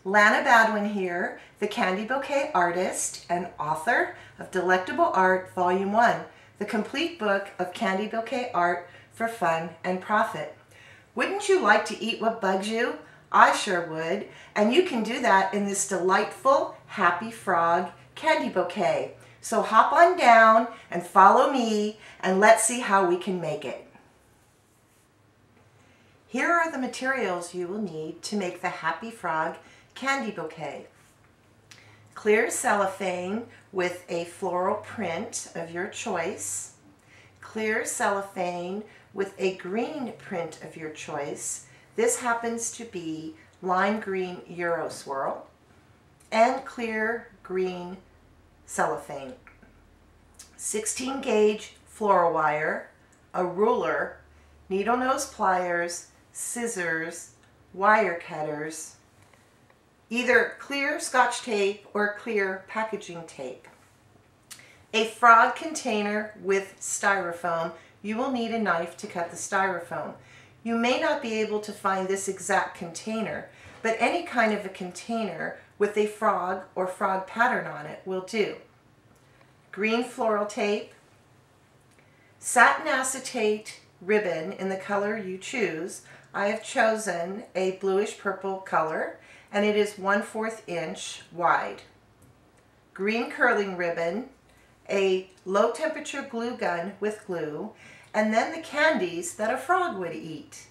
Lana Badouin here, the Candy Bouquet artist and author of Delectable Art Volume 1, the complete book of candy bouquet art for fun and profit. Wouldn't you like to eat what bugs you? I sure would, and you can do that in this delightful Happy Frog candy bouquet. So hop on down and follow me and let's see how we can make it. Here are the materials you will need to make the Happy Frog candy bouquet. Clear cellophane with a floral print of your choice. Clear cellophane with a green print of your choice. This happens to be lime green Euro swirl. And clear green cellophane. 16 gauge floral wire, a ruler, needle nose pliers, scissors, wire cutters, either clear Scotch tape or clear packaging tape. A frog container with styrofoam. You will need a knife to cut the styrofoam. You may not be able to find this exact container, but any kind of a container with a frog or frog pattern on it will do. Green floral tape, satin acetate ribbon in the color you choose. I have chosen a bluish purple color and it is 1/4 inch wide. Green curling ribbon, a low temperature glue gun with glue, and then the candies that a frog would eat.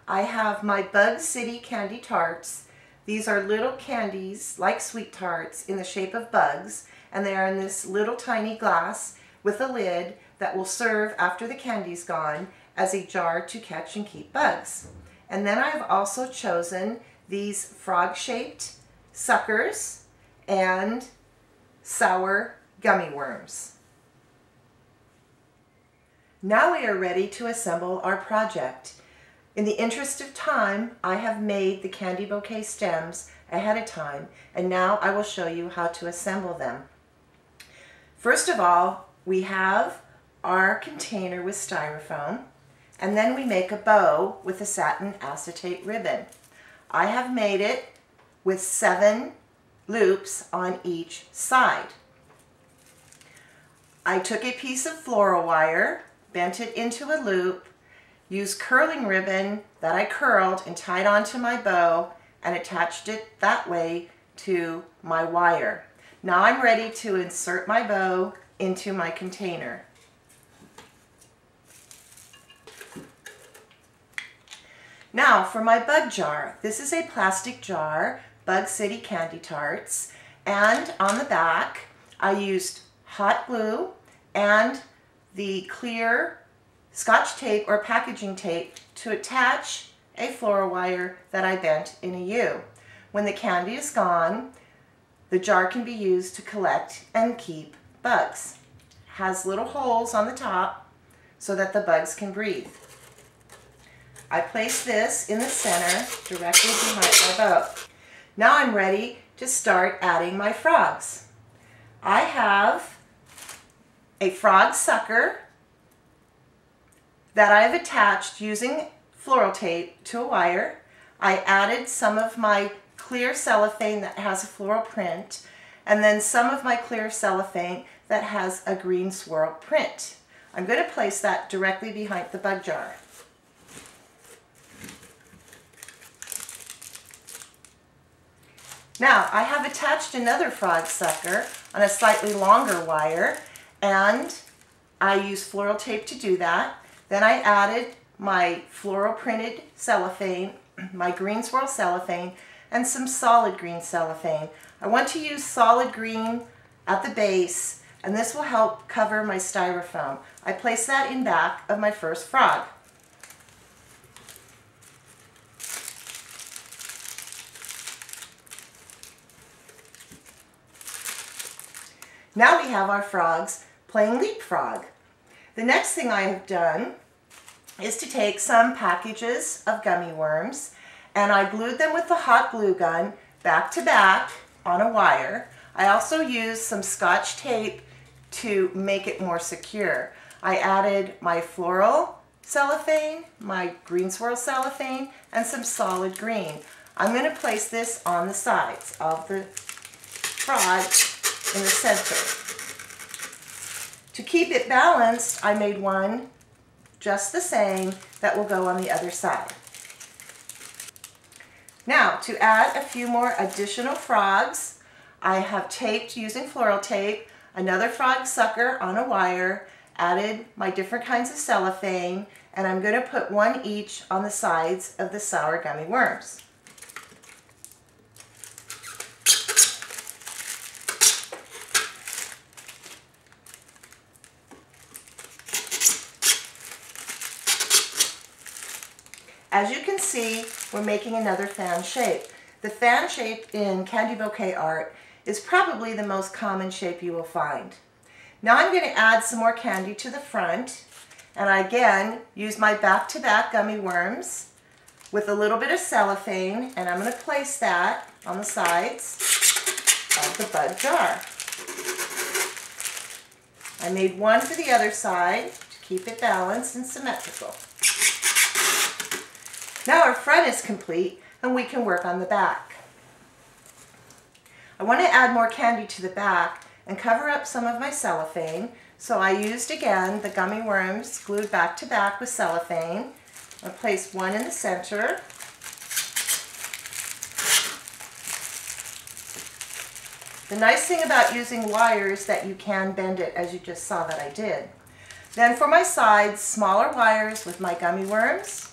I have my Bug City candy tarts. These are little candies like sweet tarts in the shape of bugs, and they are in this little tiny glass with a lid that will serve after the candy's gone as a jar to catch and keep bugs. And then I've also chosen these frog-shaped suckers and sour gummy worms. Now we are ready to assemble our project. In the interest of time, I have made the candy bouquet stems ahead of time, and now I will show you how to assemble them. First of all, we have our container with styrofoam, and then we make a bow with a satin acetate ribbon. I have made it with 7 loops on each side. I took a piece of floral wire, bent it into a loop, used curling ribbon that I curled and tied onto my bow and attached it that way to my wire. Now I'm ready to insert my bow into my container. Now for my bug jar. This is a plastic jar, Bug City candy tarts, and on the back I used hot glue and the clear Scotch tape or packaging tape to attach a floral wire that I bent in a U. When the candy is gone, the jar can be used to collect and keep bugs. It has little holes on the top so that the bugs can breathe. I place this in the center directly behind my bow. Now I'm ready to start adding my frogs. I have a frog sucker that I've attached using floral tape to a wire. I added some of my clear cellophane that has a floral print, and then some of my clear cellophane that has a green swirl print. I'm going to place that directly behind the bug jar. Now I have attached another frog sucker on a slightly longer wire, and I use floral tape to do that. Then I added my floral printed cellophane, my green swirl cellophane, and some solid green cellophane. I want to use solid green at the base, and this will help cover my styrofoam. I place that in back of my first frog. Now we have our frogs playing leapfrog. The next thing I have done is to take some packages of gummy worms, and I glued them with the hot glue gun back to back on a wire. I also used some Scotch tape to make it more secure. I added my floral cellophane, my green swirl cellophane, and some solid green. I'm going to place this on the sides of the frog in the center. To keep it balanced, I made one just the same that will go on the other side. Now, to add a few more additional frogs, I have taped using floral tape another frog sucker on a wire, added my different kinds of cellophane, and I'm going to put one each on the sides of the sour gummy worms. As you can see, we're making another fan shape. The fan shape in candy bouquet art is probably the most common shape you will find. Now I'm going to add some more candy to the front, and I again use my back-to-back gummy worms with a little bit of cellophane, and I'm going to place that on the sides of the bud jar. I made one for the other side to keep it balanced and symmetrical. Now our front is complete and we can work on the back. I want to add more candy to the back and cover up some of my cellophane, so I used again the gummy worms glued back to back with cellophane. I'll place one in the center. The nice thing about using wire is that you can bend it, as you just saw that I did. Then for my sides, smaller wires with my gummy worms.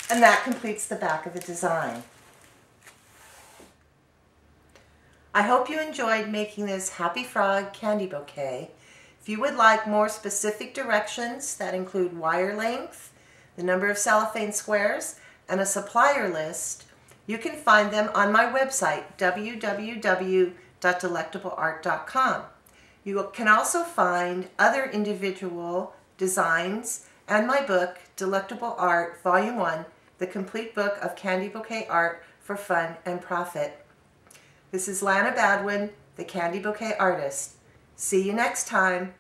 And that completes the back of the design. I hope you enjoyed making this Happy Frog candy bouquet. If you would like more specific directions that include wire length, the number of cellophane squares, and a supplier list, you can find them on my website, www.delectableart.com. You can also find other individual designs and my book, Delectable Art, Volume 1, The Complete Book of Candy Bouquet Art for Fun and Profit. This is Lana Badouin, the Candy Bouquet Artist. See you next time.